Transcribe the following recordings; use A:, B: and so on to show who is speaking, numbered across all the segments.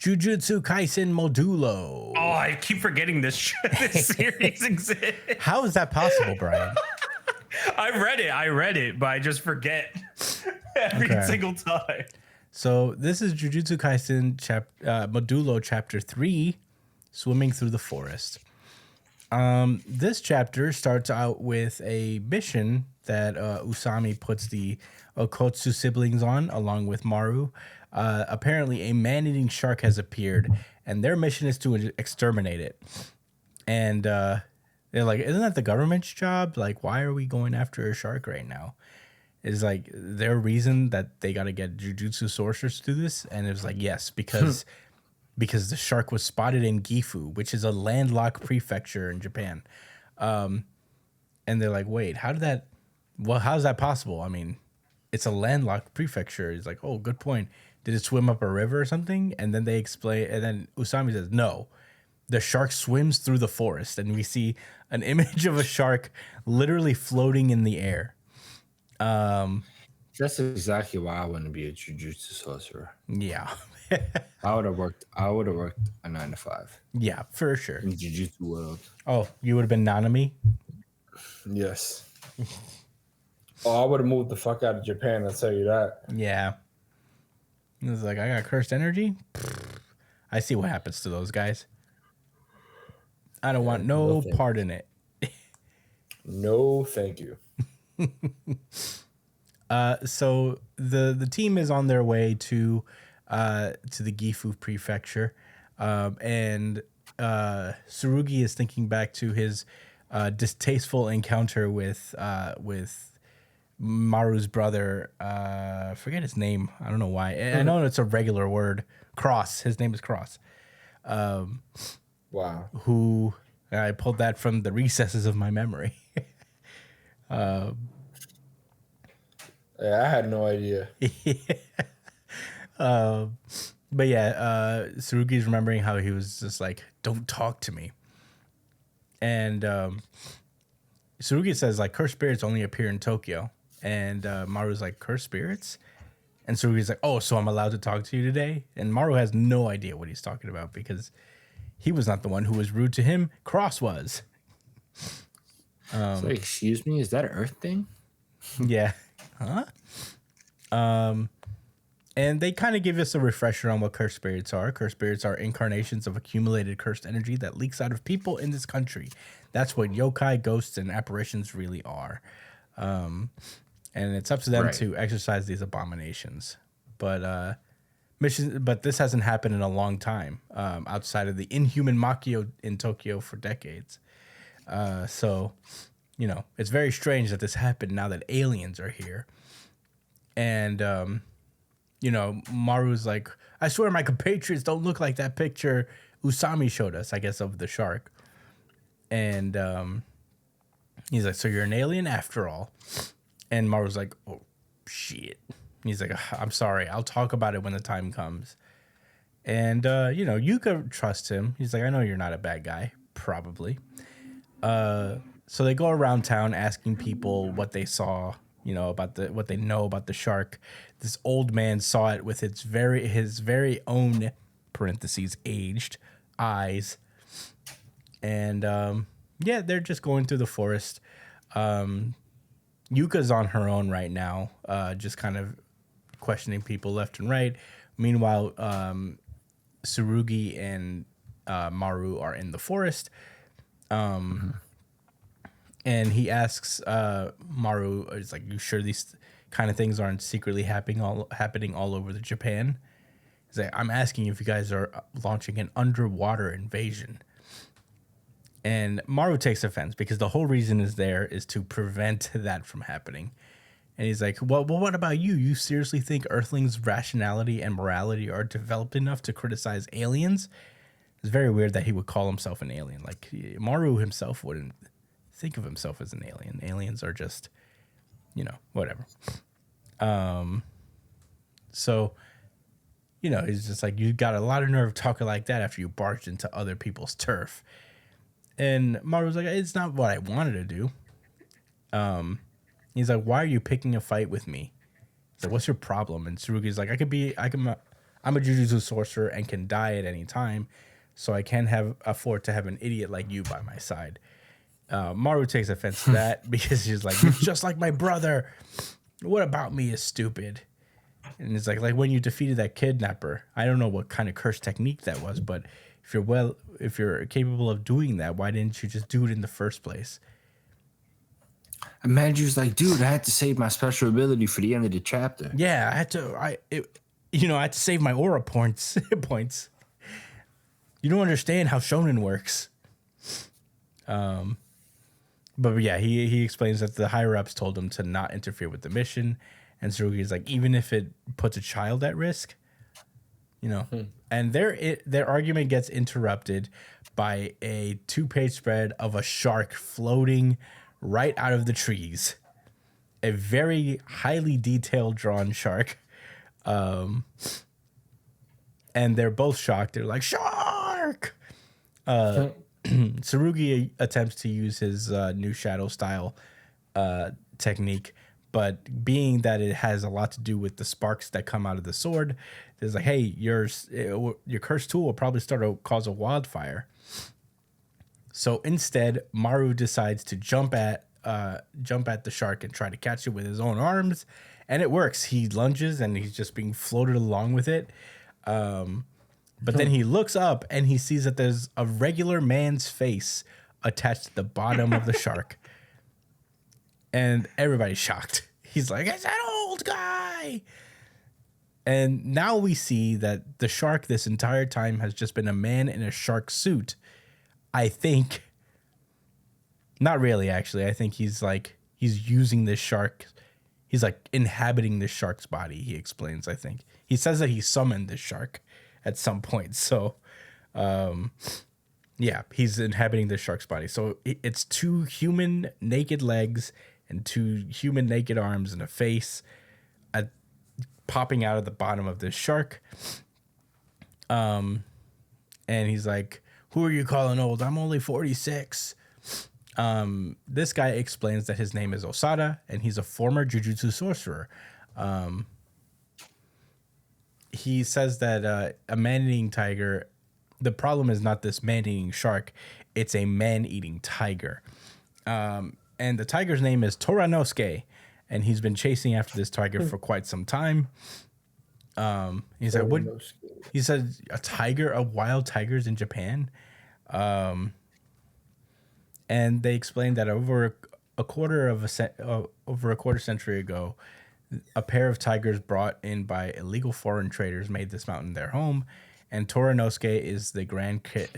A: Jujutsu Kaisen Modulo.
B: Oh, I keep forgetting this series exists.
A: How is that possible, Brian?
B: I read it, but I just forget every single time.
A: So this is Jujutsu Kaisen Modulo Chapter 3, Swimming Through the Forest. This chapter starts out with a mission that Usami puts the Okotsu siblings on, along with Maru. Apparently, a man-eating shark has appeared, and their mission is to exterminate it. And they're like, isn't that the government's job? Like, why are we going after a shark right now? Is like their reason that they got to get Jujutsu sorcerers to do this? And it was like, yes, because the shark was spotted in Gifu, which is a landlocked prefecture in Japan. And they're like, wait, how's that possible? I mean, it's a landlocked prefecture. He's like, oh, good point. Did it swim up a river or something? And then they explain, and then Usami says, no, the shark swims through the forest. And we see an image of a shark literally floating in the air.
C: That's exactly why I want to be a Jujutsu sorcerer.
A: Yeah.
C: I would have worked a 9 to 5.
A: Yeah, for sure.
C: In Jujutsu world.
A: Oh, you would have been Nanami?
C: Yes. I would have moved the fuck out of Japan, I'll tell you that.
A: Yeah. It was like, I got cursed energy? I see what happens to those guys. I don't want no part in it.
C: No, thank you.
A: So the team is on their way to the Gifu prefecture, and Tsurugi is thinking back to his distasteful encounter with Maru's brother. Forget his name. I don't know why. I know it's a regular word. Cross. His name is Cross.
C: Wow.
A: Who I pulled that from the recesses of my memory.
C: Yeah, I had no idea.
A: But yeah, Tsurugi's remembering how he was just like, don't talk to me. And Tsurugi says, like, cursed spirits only appear in Tokyo. And Maru's like, cursed spirits? And Tsurugi's like, oh, so I'm allowed to talk to you today? And Maru has no idea what he's talking about because he was not the one who was rude to him. Cross was.
C: So, excuse me, is that an Earth thing?
A: Yeah. Huh? And they kind of give us a refresher on what cursed spirits are. Cursed spirits are incarnations of accumulated cursed energy that leaks out of people in this country. That's what yokai, ghosts, and apparitions really are. And it's up to them to exercise these abominations. But this hasn't happened in a long time, outside of the inhuman Makio in Tokyo for decades. So, you know, it's very strange that this happened now that aliens are here. And, you know, Maru's like, I swear my compatriots don't look like that picture Usami showed us, I guess, of the shark. And he's like, so you're an alien after all? And Maru's like, oh, shit. He's like, I'm sorry. I'll talk about it when the time comes. And, you know, you could trust him. He's like, I know you're not a bad guy. Probably. So they go around town asking people what they saw, you know, about what they know about the shark. This old man saw it with his very own (parentheses aged) eyes. And yeah, they're just going through the forest. Yuka's on her own right now, just kind of questioning people left and right. Meanwhile, Tsurugi and Maru are in the forest. And he asks Maru, "Is like, you sure these kind of things aren't secretly happening all over the Japan?" He's like, "I'm asking if you guys are launching an underwater invasion." And Maru takes offense because the whole reason is to prevent that from happening. And he's like, well, what about you? You seriously think Earthlings' rationality and morality are developed enough to criticize aliens? It's very weird that he would call himself an alien. Like, Maru himself wouldn't think of himself as an alien. Aliens are just, you know, whatever. So, you know, he's just like, you got a lot of nerve talking like that after you barged into other people's turf. And Maru's like, it's not what I wanted to do. He's like, why are you picking a fight with me? He's like, what's your problem? And Tsurugi's like, I'm a Jujutsu sorcerer and can die at any time, so I can't afford to have an idiot like you by my side. Maru takes offense to that because she's like, you're just like my brother. What about me is stupid? And it's like when you defeated that kidnapper, I don't know what kind of curse technique that was, but if you're capable of doing that, why didn't you just do it in the first place?
D: Imagine was like, dude, I had to save my special ability for the end of the chapter.
A: Yeah, I had to save my aura points. You don't understand how shonen works. But yeah, he explains that the higher ups told him to not interfere with the mission, and Tsurugi's like, even if it puts a child at risk, And their argument gets interrupted by a 2-page spread of a shark floating right out of the trees. A very highly detailed drawn shark. And they're both shocked. They're like, shark! Tsurugi attempts to use his new shadow style technique, but being that it has a lot to do with the sparks that come out of the sword, it's like, hey, your cursed tool will probably cause a wildfire. So instead, Maru decides to jump at the shark and try to catch it with his own arms, and it works. He lunges and he's just being floated along with it. But then he looks up and he sees that there's a regular man's face attached to the bottom of the shark. And everybody's shocked. He's like, it's that old guy. And now we see that the shark this entire time has just been a man in a shark suit. I think, not really, actually. I think he's using this shark. He's like inhabiting this shark's body, he explains, I think. He says that he summoned this shark at some point. So, yeah, he's inhabiting the shark's body. So it's 2 human naked legs and 2 human naked arms and a face popping out of the bottom of this shark. And he's like, who are you calling old? I'm only 46. This guy explains that his name is Osada and he's a former Jujutsu sorcerer. He says that a man-eating tiger, the problem is not this man-eating shark, it's a man-eating tiger. And the tiger's name is Toranosuke, and he's been chasing after this tiger for quite some time. He's like, what? He said a wild tigers in Japan. And they explained that over a quarter century ago, a pair of tigers brought in by illegal foreign traders made this mountain their home, and Toranosuke is the grandkid,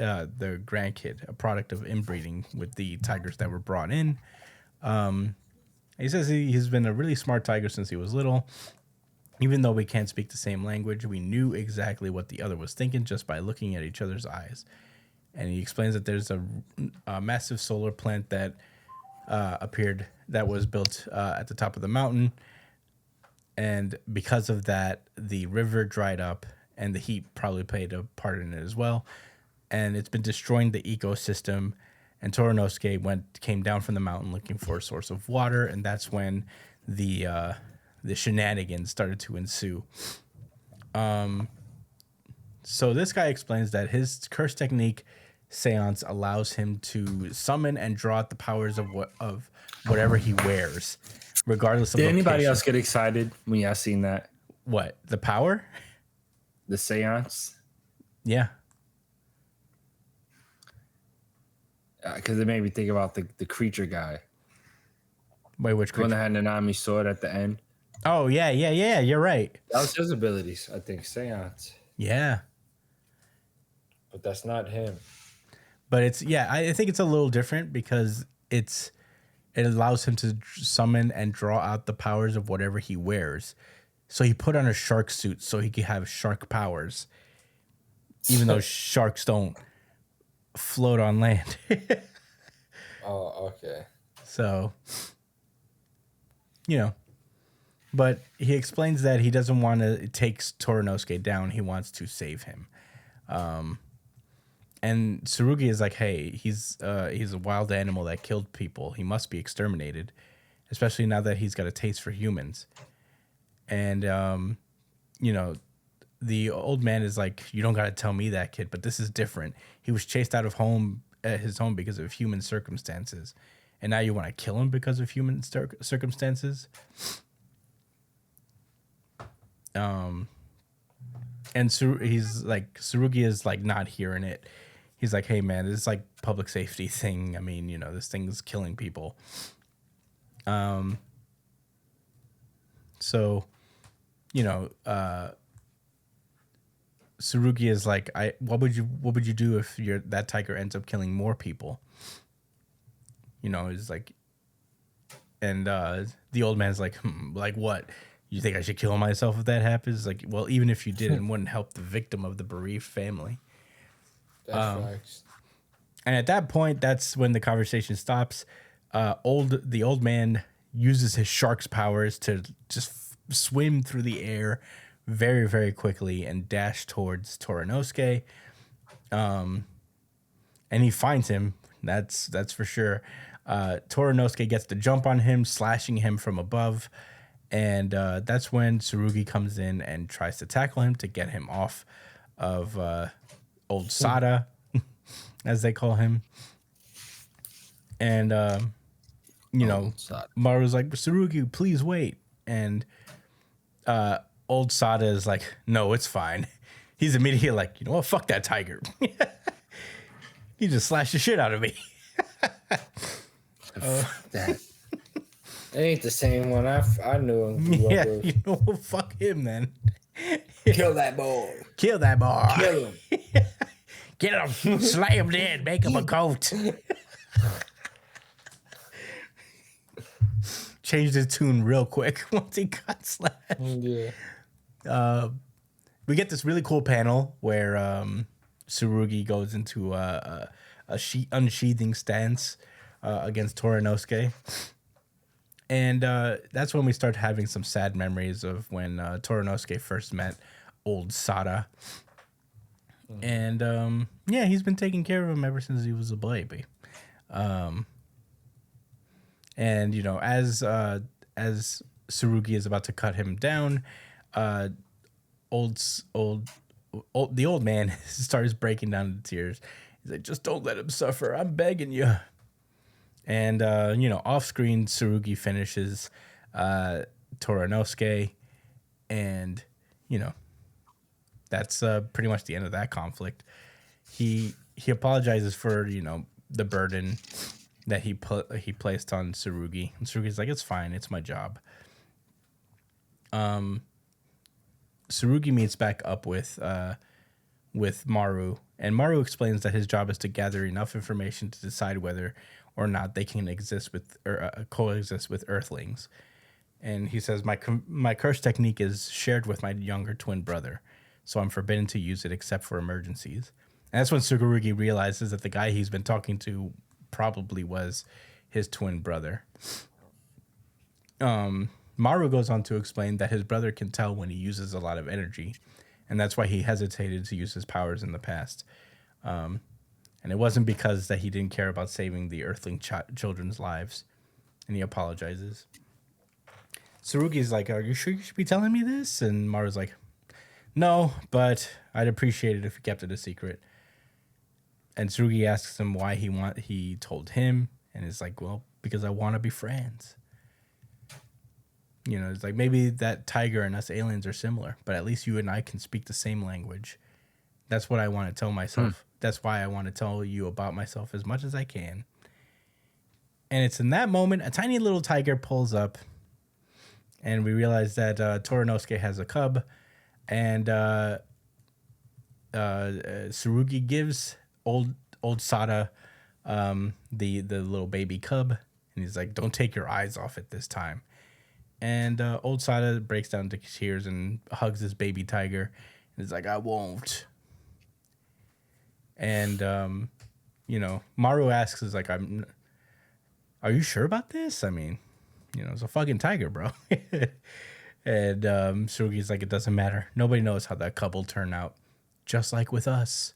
A: a product of inbreeding with the tigers that were brought in. He says he's been a really smart tiger since he was little. Even though we can't speak the same language, we knew exactly what the other was thinking just by looking at each other's eyes. And he explains that there's a massive solar plant that appeared that was built at the top of the mountain. And because of that, the river dried up and the heat probably played a part in it as well. And it's been destroying the ecosystem. And Toranosuke came down from the mountain looking for a source of water. And that's when the shenanigans started to ensue. So this guy explains that his curse technique, Seance, allows him to summon and draw out the powers of whatever he wears, regardless of
D: Did
A: location.
D: anybody else get excited when y'all seen that?
A: What? The power?
D: The seance?
A: Yeah.
D: Because it made me think about the creature guy.
A: Wait, which
D: The one
A: creature?
D: that had Nanami's sword at the end.
A: Oh, yeah. You're right.
D: That was his abilities, I think. Seance.
A: Yeah.
C: But that's not him.
A: But I think it's a little different because it allows him to summon and draw out the powers of whatever he wears. So he put on a shark suit so he could have shark powers, even though sharks don't float on land.
C: Oh, okay.
A: So, but he explains that he doesn't want to take Toranosuke down. He wants to save him. And Tsurugi is like, hey, he's a wild animal that killed people. He must be exterminated, especially now that he's got a taste for humans. And, the old man is like, you don't got to tell me that, kid, but this is different. He was chased out of his home because of human circumstances, and now you want to kill him because of human circumstances. And he's like, Tsurugi is like not hearing it. He's like, hey man, this is like public safety thing. I mean, you know, this thing's killing people. So, you know, Tsurugi is like, what would you do if that tiger ends up killing more people? You know, it's like, and the old man's like, like what? You think I should kill myself if that happens? Like, well, even if you did, it wouldn't help the victim of the bereaved family.
C: That's facts.
A: And at that point, that's when the conversation stops. The old man uses his shark's powers to just swim through the air very, very quickly and dash towards Torinosuke. And he finds him. That's for sure. Torinosuke gets the jump on him, slashing him from above. And that's when Tsurugi comes in and tries to tackle him to get him off of old Sada, as they call him. And, you know, Maru's like, Tsurugi, please wait. And old Sada is like, no, it's fine. He's immediately like, you know what? Fuck that tiger. He just slashed the shit out of me.
D: Fuck that.
C: It ain't the same one I knew him.
A: Yeah, you know what? Fuck him then.
C: Kill that boy.
A: Kill that boy.
C: Kill him.
A: Get him. Slay him dead. Make him a coat. Changed his tune real quick once he got slashed.
C: Yeah.
A: We get this really cool panel where Tsurugi goes into a unsheathing stance against Torinosuke. And that's when we start having some sad memories of when Torinosuke first met old Sada. And yeah, he's been taking care of him ever since he was a baby. And you know, as Tsurugi is about to cut him down, the old man starts breaking down into tears. He's like, "Just don't let him suffer. I'm begging you." And you know, off screen, Tsurugi finishes Torinosuke, and you know, that's pretty much the end of that conflict. He apologizes for, you know, the burden that he placed on Tsurugi. And Tsurugi's like, it's fine, it's my job. Tsurugi meets back up with Maru, and Maru explains that his job is to gather enough information to decide whether or not they can exist with or coexist with Earthlings. And he says, my curse technique is shared with my younger twin brother, so I'm forbidden to use it except for emergencies. And that's when Tsurugi realizes that the guy he's been talking to probably was his twin brother. Maru goes on to explain that his brother can tell when he uses a lot of energy, and that's why he hesitated to use his powers in the past. And it wasn't because that he didn't care about saving the Earthling children's lives, and he apologizes. Tsurugi's like, are you sure you should be telling me this? And Maru's like, no, but I'd appreciate it if you kept it a secret. And Tsurugi asks him why he told him, and it's like, well, because I want to be friends. You know, it's like, maybe that tiger and us aliens are similar, but at least you and I can speak the same language. That's what I want to tell myself. That's why I want to tell you about myself as much as I can. And it's in that moment, a tiny little tiger pulls up, and we realize that Torinosuke has a cub, and Tsurugi gives old Sada the little baby cub, and he's like, don't take your eyes off it this time. And old Sada breaks down into tears and hugs his baby tiger, and he's like, I won't. And you know, Maru asks, is like, are you sure about this? I mean, you know, it's a fucking tiger, bro. And Tsurugi's like, it doesn't matter. Nobody knows how that cub will turn out, just like with us.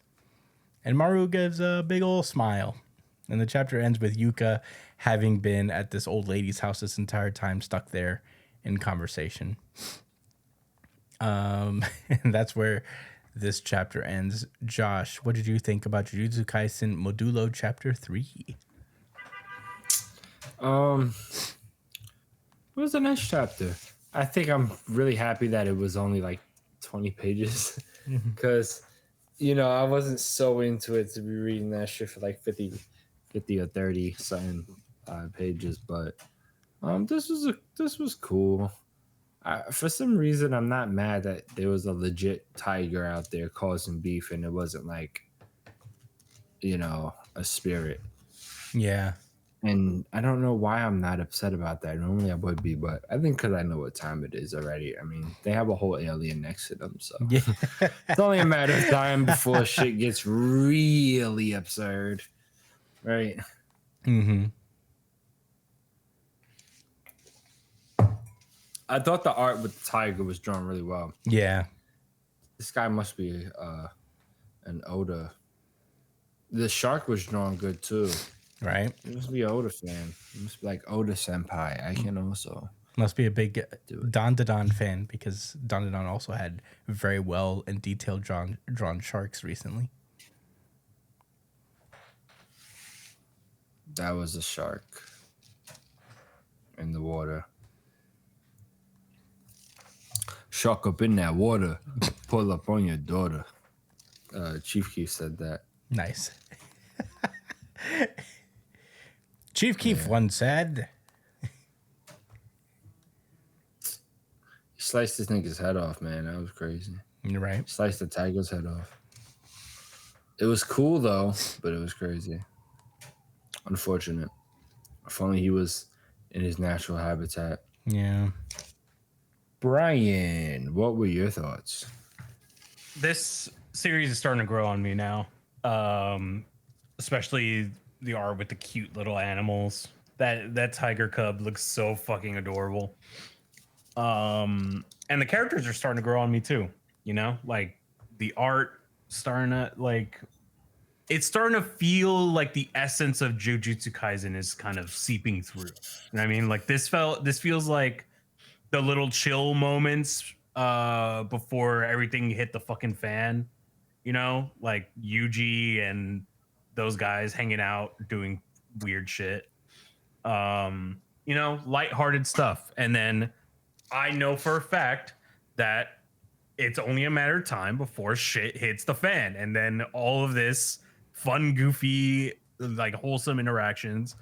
A: And Maru gives a big old smile. And the chapter ends with Yuka having been at this old lady's house this entire time, stuck there in conversation. And that's where this chapter ends. Josh, what did you think about Jujutsu Kaisen Modulo Chapter 3?
D: Um, it was a nice chapter. I think I'm really happy that it was only like 20 pages because, I wasn't so into it to be reading that shit for like 50 or 30 something pages. But this was cool. For some reason, I'm not mad that there was a legit tiger out there causing beef and it wasn't like, a spirit.
A: Yeah.
D: And I don't know why I'm not upset about that. Normally I would be, but I think because I know what time it is already. I mean, they have a whole alien next to them, so
A: Yeah.
D: it's only a matter of time before shit gets really absurd, right?
A: Mm-hmm.
D: I thought the art with the tiger was drawn really well.
A: Yeah.
D: This guy must be an Oda. The shark was drawn good too.
A: Right.
D: He must be an Oda fan. He must be like Oda senpai. I can also.
A: Must be a big
D: Do it.
A: Don fan because Don also had very well and detailed drawn sharks recently.
D: That was a shark in the water. Shark up in that water, pull up on your daughter. Chief Keef said that.
A: Nice. Chief Keef once said,
D: He sliced this nigga's head off, man. That was crazy.
A: "You're right."
D: Sliced the tiger's head off. It was cool though, but it was crazy. Unfortunate. If only he was in his natural habitat.
A: Yeah.
D: Brian, what were your thoughts?
B: This series is starting to grow on me now. Especially the art with the cute little animals. That tiger cub looks so fucking adorable. And the characters are starting to grow on me too. Like the art starting to it's starting to feel like the essence of Jujutsu Kaisen is kind of seeping through. You know what I mean? Like this feels like the little chill moments before everything hit the fucking fan. Like Yuji and those guys hanging out doing weird shit. Lighthearted stuff. And then I know for a fact that it's only a matter of time before shit hits the fan. And then all of this fun, goofy, like wholesome interactions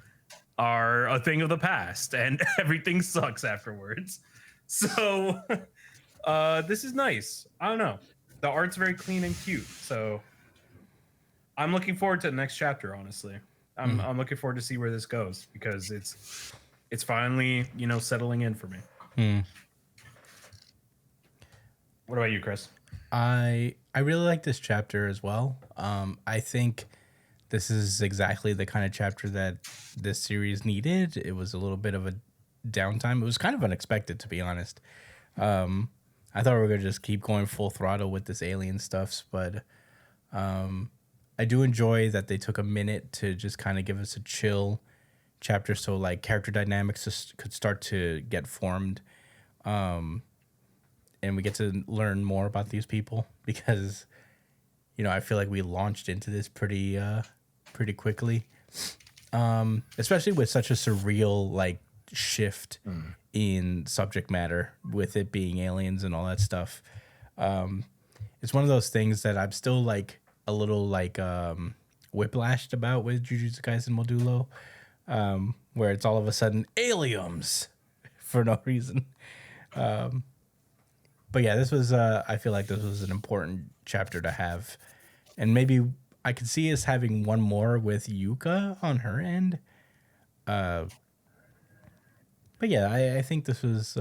B: are a thing of the past and everything sucks afterwards. So this is nice. I don't know. The art's very clean and cute. So I'm looking forward to the next chapter, honestly. I'm looking forward to see where this goes because it's finally, settling in for me. What about you, Chris?
A: I really like this chapter as well. I think this is exactly the kind of chapter that this series needed. It was a little bit of a downtime. It was kind of unexpected, to be honest. I thought we were gonna just keep going full throttle with this alien stuff, but I do enjoy that they took a minute to just kind of give us a chill chapter, so like character dynamics just could start to get formed, and we get to learn more about these people because I feel like we launched into this pretty quickly, especially with such a surreal like shift in subject matter with it being aliens and all that stuff. It's one of those things that I'm still like a little like whiplashed about with Jujutsu Kaisen Modulo, where it's all of a sudden aliens for no reason. But yeah, this was I feel like this was an important chapter to have, and maybe I could see us having one more with Yuka on her end. But yeah, I think this was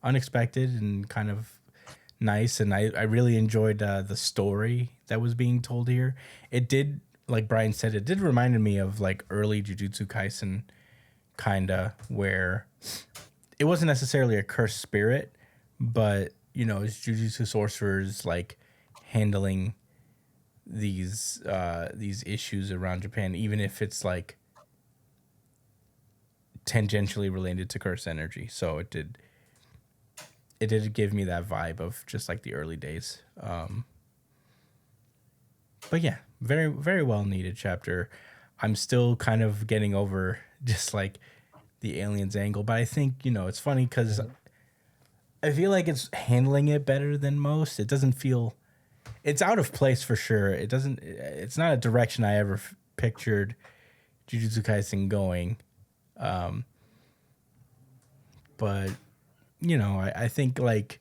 A: unexpected and kind of nice, and I really enjoyed the story that was being told here. It did, like Brian said, it did remind me of like early Jujutsu Kaisen, kinda, where it wasn't necessarily a cursed spirit, but it's Jujutsu sorcerers like handling these issues around Japan, even if it's like tangentially related to curse energy. So it did give me that vibe of just like the early days. But yeah, very, very well needed chapter. I'm still kind of getting over just like the aliens angle, but I think, it's funny because I feel like it's handling it better than most. It doesn't feel, it's out of place for sure. It's not a direction I ever pictured Jujutsu Kaisen going. But, I think like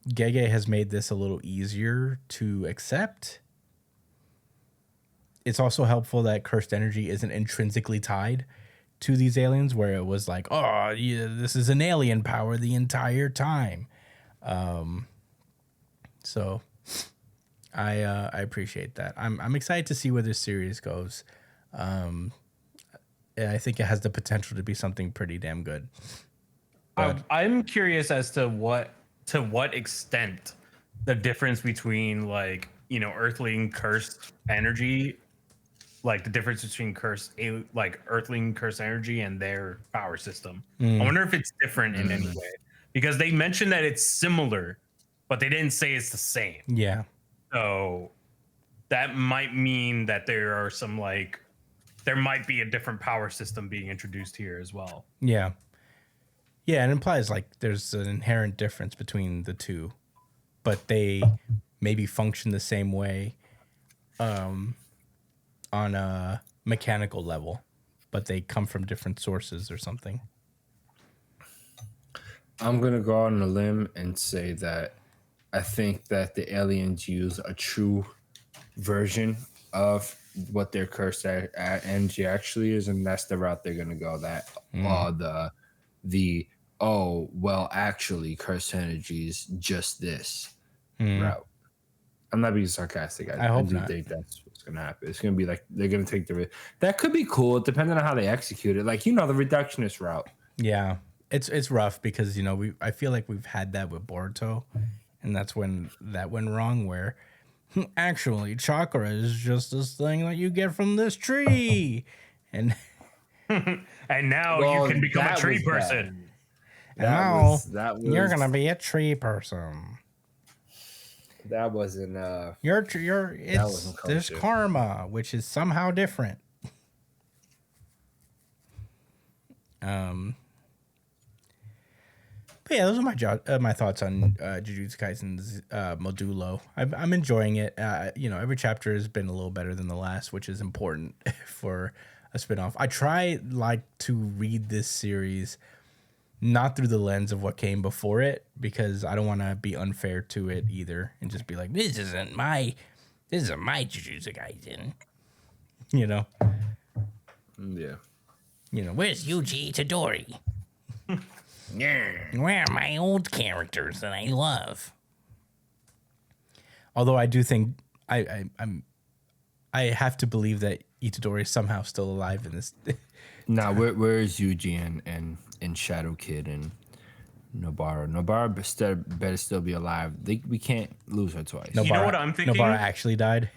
A: Gege has made this a little easier to accept. It's also helpful that cursed energy isn't intrinsically tied to these aliens, where it was like, oh, yeah, this is an alien power the entire time. So I appreciate that. I'm excited to see where this series goes. I think it has the potential to be something pretty damn good.
B: I'm curious as to what extent the difference between like, earthling cursed energy, like the difference between earthling cursed energy and their power system. I wonder if it's different in any way, because they mentioned that it's similar, but they didn't say it's the same.
A: Yeah.
B: So that might mean that there are some there might be a different power system being introduced here as well.
A: Yeah. Yeah, it implies like there's an inherent difference between the two, but they maybe function the same way on a mechanical level, but they come from different sources or something.
D: I'm going to go on a limb and say that I think that the aliens use a true version of what their cursed energy actually is, and that's the route they're going to go. That actually cursed energy is just this route. I'm not being sarcastic.
A: I hope
D: do
A: not.
D: think that's what's going to happen. It's going to be like they're going to take that could be cool depending on how they execute it. Like, the reductionist route.
A: Yeah. It's rough because, I feel like we've had that with Boruto, and that's when that went wrong, where actually chakra is just this thing that you get from this tree. And
B: and now you can become a tree person.
A: Now you're going to be a tree person.
D: That wasn't
A: there's karma, which is somehow different. But yeah, those are my thoughts on Jujutsu Kaisen's Modulo. I'm enjoying it. Every chapter has been a little better than the last, which is important for a spinoff. I try to read this series not through the lens of what came before it, because I don't want to be unfair to it either and just be like, this isn't my Jujutsu Kaisen.
D: Yeah.
A: Where's Yuji Itadori? Where are my old characters that I love? Although I do think I have to believe that Itadori is somehow still alive in this.
D: Now, where is Yuji and Shadow Kid and Nobara? Nobara better still be alive. We can't lose her twice.
B: You know what I'm thinking?
A: Nobara actually died.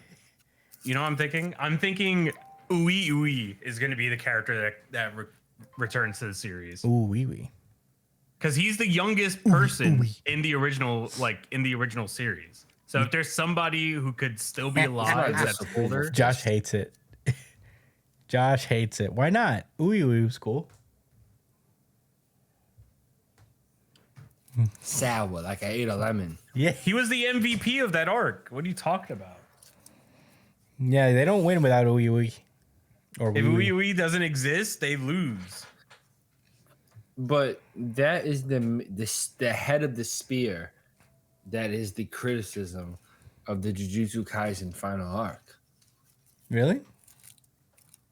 B: You know what I'm thinking? I'm thinking Ui is going to be the character that returns to the series.
A: Ooh, wee.
B: Because he's the youngest person in the original series. So if there's somebody who could still be alive that's older,
A: Josh hates it. Josh hates it. Why not? Uy was cool.
D: Sour, like I ate a lemon.
B: Yeah, he was the MVP of that arc. What are you talking about?
A: Yeah, they don't win without Uy. Or
B: if Uy doesn't exist, they lose.
D: But that is the head of the spear. That is the criticism of the Jujutsu Kaisen final arc.
A: Really?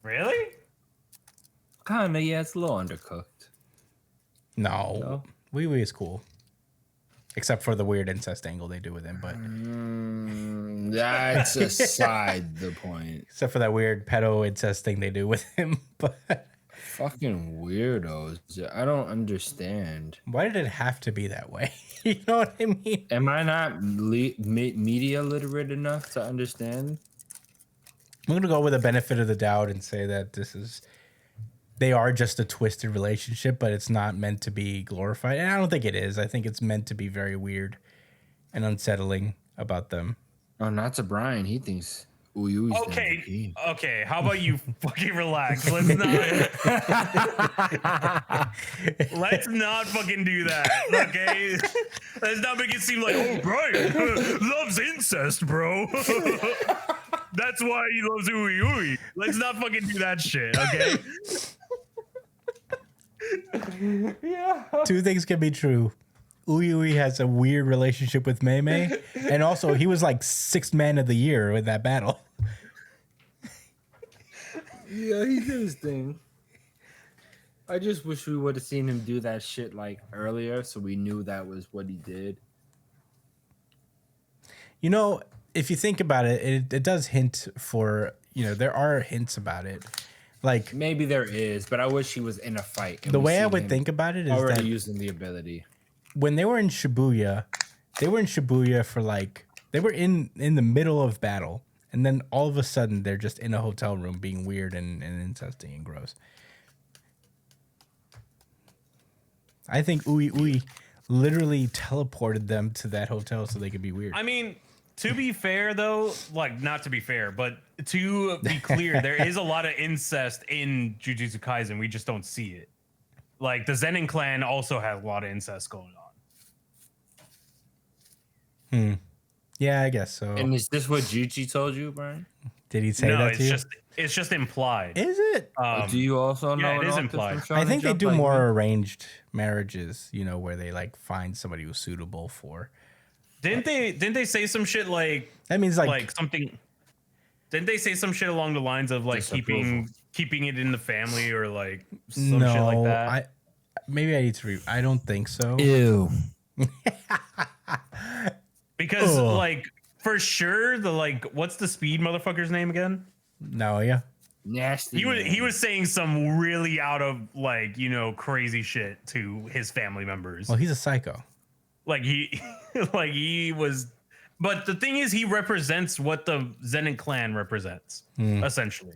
B: Really?
D: Kinda, yeah. It's a little undercooked.
A: No. Wee is cool. Except for the weird incest angle they do with him, but
D: that's aside the point.
A: Except for that weird pedo incest thing they do with him, but
D: fucking weirdos. I don't understand.
A: Why did it have to be that way? You know what I mean?
D: Am I not media literate enough to understand?
A: I'm gonna go with the benefit of the doubt and say that this is they are just a twisted relationship, but it's not meant to be glorified. And I don't think it is. I think it's meant to be very weird and unsettling about them.
D: Oh, not to Brian. He thinks Uyui's the MVP.
B: Okay. How about you fucking relax? Let's not fucking do that. Okay, let's not make it seem like, oh, Brian loves incest, bro. That's why he loves Ui. Let's not fucking do that shit. Okay.
D: Yeah.
A: Two things can be true. Uyui has a weird relationship with Mei Mei, and also he was like 6th man of the year with that battle.
D: Yeah, he did his thing. I just wish we would have seen him do that shit like earlier, so we knew that was what he did.
A: You know, if you think about it, it does hint for, you know, there are hints about it. Like,
D: Maybe there is, but I wish he was in a fight. and
A: the
D: we
A: way I
D: seen
A: would
D: him
A: think about it is
D: already
A: that
D: using the ability.
A: when they were in Shibuya, for like, they were in the middle of battle, and then all of a sudden they're just in a hotel room being weird and incesting and gross. I think Ui literally teleported them to that hotel so they could be weird.
B: I mean, to be fair though, like not to be fair, but to be clear, there is a lot of incest in Jujutsu Kaisen. We just don't see it. Like the Zenin clan also has a lot of incest going on.
A: Yeah, I guess so.
D: And is this what Juchi told you, Brian?
A: Did he say
B: No,
A: that to you?
B: it's just implied.
A: Is it?
D: Do you also know?
B: yeah, it
D: an
B: is
D: author
B: implied.
D: from
A: I
D: Shonen
A: think they
D: Jump
A: do
D: like
A: more
D: me?
A: arranged marriages, you know, where they like find somebody who's suitable for.
B: Didn't they say some shit like
A: That means like
B: something? Didn't they say some shit along the lines of like keeping it in the family or like some
A: no,
B: shit like that?
A: maybe I need to I don't think so.
D: Ew.
B: Because
A: Ugh.
B: like for sure the like what's the speed motherfucker's name again?
A: No, yeah.
D: Nasty.
B: He was saying some really out of like, you know, crazy shit to his family members.
A: Well, he's a psycho.
B: Like he was, but the thing is he represents what the Zenin clan represents, essentially.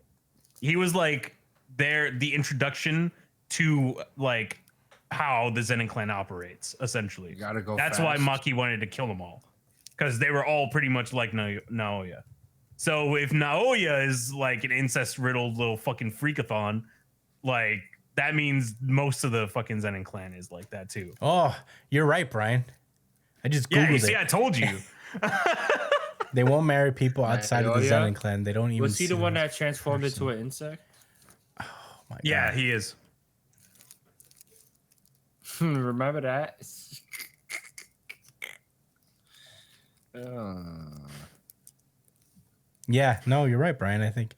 B: He was like the introduction to like how the Zenin clan operates, essentially.
D: You gotta go
B: That's
D: fast.
B: why Maki wanted to kill them all. Because they were all pretty much like Naoya. So if Naoya is like an incest-riddled little fucking freakathon, like that means most of the fucking Zenin clan is like that too.
A: Oh, you're right, Brian. I just
B: Yeah,
A: googled
B: you see,
A: it.
B: I told you.
A: They won't marry people outside of the
D: Naoya?
A: Zenin clan. They don't even.
D: Was he the
A: see
D: one
A: them
D: that transformed
A: as
D: into an insect?
A: Oh my
B: Yeah,
A: God.
B: he is.
D: Remember that?
A: Yeah, no, you're right, Brian. I think.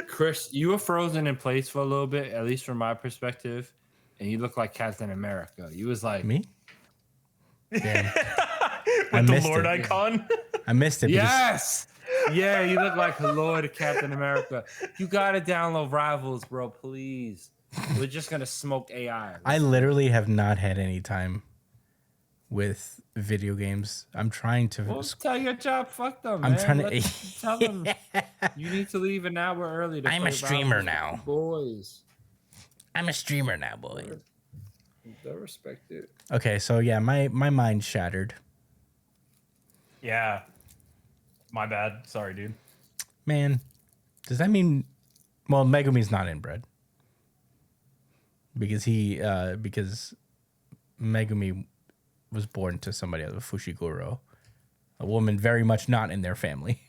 D: Chris, you were frozen in place for a little bit, at least from my perspective, and you look like Captain America. You was like
A: Me? Damn.
B: With the
A: missed
B: Lord
A: it.
B: icon.
A: I missed it. because-
D: Yes. Yeah, you look like Lord Captain America. You gotta download Rivals, bro, please. We're just gonna smoke AI.
A: I literally have not had any time with video games. I'm trying to.
D: Well, tell your job, fuck them.
A: I'm
D: man.
A: trying to-
D: Let them tell them you need to leave an hour early. To
A: I'm
D: play
A: a streamer
D: Rivals
A: now.
D: with the boys.
A: I'm a streamer now, boy.
D: I respect it.
A: Okay, so yeah, my mind shattered.
B: Yeah. My bad. Sorry, dude.
A: Man, does that mean? Well, Megumi's not inbred because because Megumi was born to somebody else, a Fushiguro, a woman very much not in their family.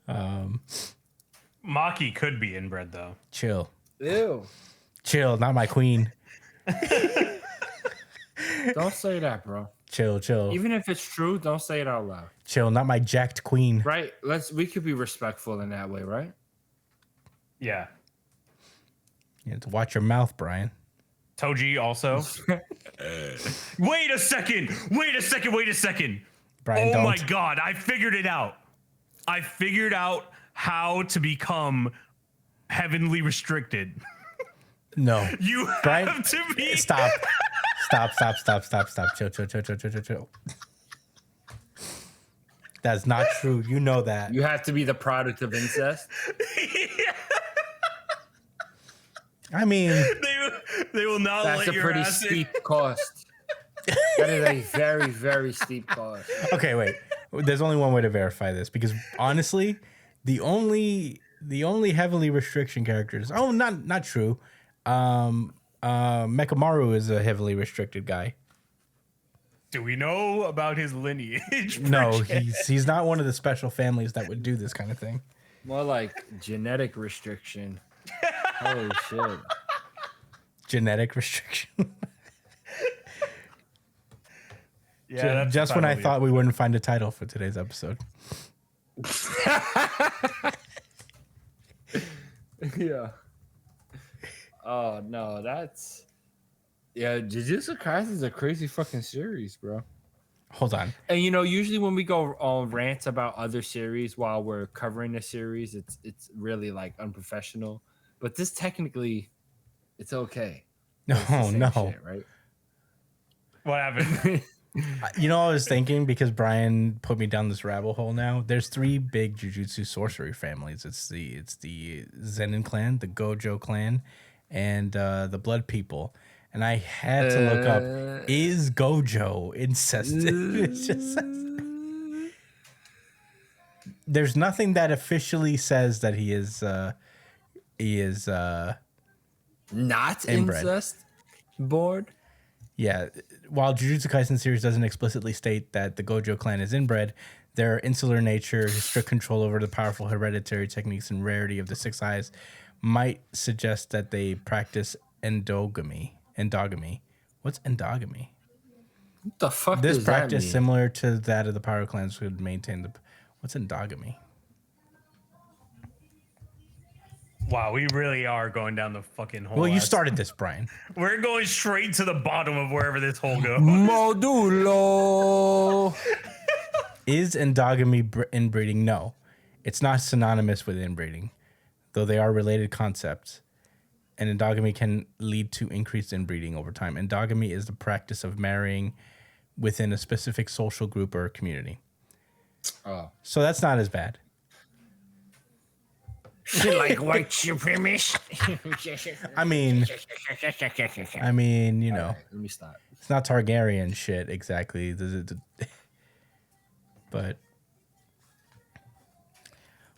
B: Maki could be inbred though.
A: Chill,
D: Ew.
A: chill, not my queen.
D: Don't say that, bro.
A: Chill, chill,
D: Even if it's true, don't say it out loud.
A: chill, not my jacked queen.
D: Right? We could be respectful in that way, right?
B: Yeah.
A: You have to watch your mouth, Brian.
B: Toji also. Wait a second.
A: Brian,
B: Oh
A: don't.
B: my god, I figured it out. I figured out how to become heavenly restricted.
A: No,
B: You
A: Brian,
B: have to be
A: stop. Stop. Chill. That's not true. You know that.
D: You have to be the product of incest.
A: I mean,
B: they will not
D: That's
B: let
D: a
B: your
D: pretty
B: ass in.
D: steep cost. That is a very, very steep cost.
A: okay, wait. There's only one way to verify this because honestly, the only heavily restriction characters. Oh, not true. Mekamaru is a heavily restricted guy.
B: Do we know about his lineage?
A: No,
B: perchance?
A: he's not one of the special families that would do this kind of thing.
D: More like genetic restriction. Holy shit.
A: Genetic restriction.
B: Yeah, that's
A: Just when I
B: totally-
A: thought we wouldn't find a title for today's episode.
D: Yeah. Oh no, that's Jujutsu Kaisen is a crazy fucking series, bro.
A: Hold on.
D: And usually when we go on rants about other series while we're covering a series, it's really like unprofessional. But this technically, it's okay. It's the
A: No,
D: same
A: no.
D: shit, right?
B: What happened?
A: You know, I was thinking because Brian put me down this rabbit hole. Now there's 3 big Jujutsu sorcery families. It's the Zenin clan, the Gojo clan, and the Blood People. And I had to look up: is Gojo incested? It just says, there's nothing that officially says that he is
D: Not
A: Inbred.
D: incest board.
A: Yeah, while Jujutsu Kaisen series doesn't explicitly state that the Gojo clan is inbred, their insular nature, strict control over the powerful hereditary techniques, and rarity of the 6 eyes might suggest that they practice endogamy. Endogamy. What's endogamy?
D: What the fuck
A: This
D: does that
A: practice,
D: mean?
A: similar to that of the Pyro clans, would maintain the. What's endogamy?
B: Wow, we really are going down the fucking hole.
A: Well, you
B: ass.
A: started this, Brian.
B: We're going straight to the bottom of wherever this hole goes.
D: Modulo.
A: Is endogamy inbreeding? No, it's not synonymous with inbreeding, though they are related concepts. And endogamy can lead to increased inbreeding over time. Endogamy is the practice of marrying within a specific social group or community.
D: Oh.
A: So that's not as bad.
D: Like white supremacist.
A: I mean, you know,
D: Alright, let me stop.
A: it's not Targaryen shit exactly. But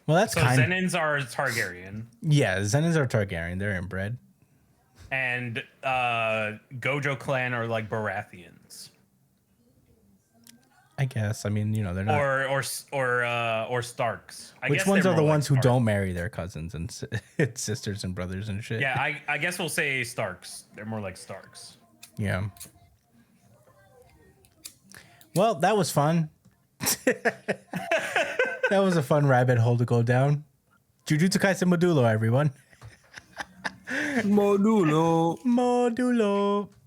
A: well, that's
B: So
A: kind.
B: Zenins are Targaryen,
A: Yeah, Zenins are Targaryen. They're inbred.
B: and Gojo clan are like Baratheons,
A: I guess. I mean, you know, they're not.
B: or Starks. I
A: Which
B: guess
A: ones
B: they're
A: are the
B: more like
A: ones who
B: Starks.
A: don't marry their cousins and sisters and brothers and shit?
B: Yeah, I guess we'll say Starks. They're more like Starks.
A: Yeah. Well, that was fun. That was a fun rabbit hole to go down. Jujutsu Kaisen Modulo, everyone.
D: Modulo.
A: Modulo.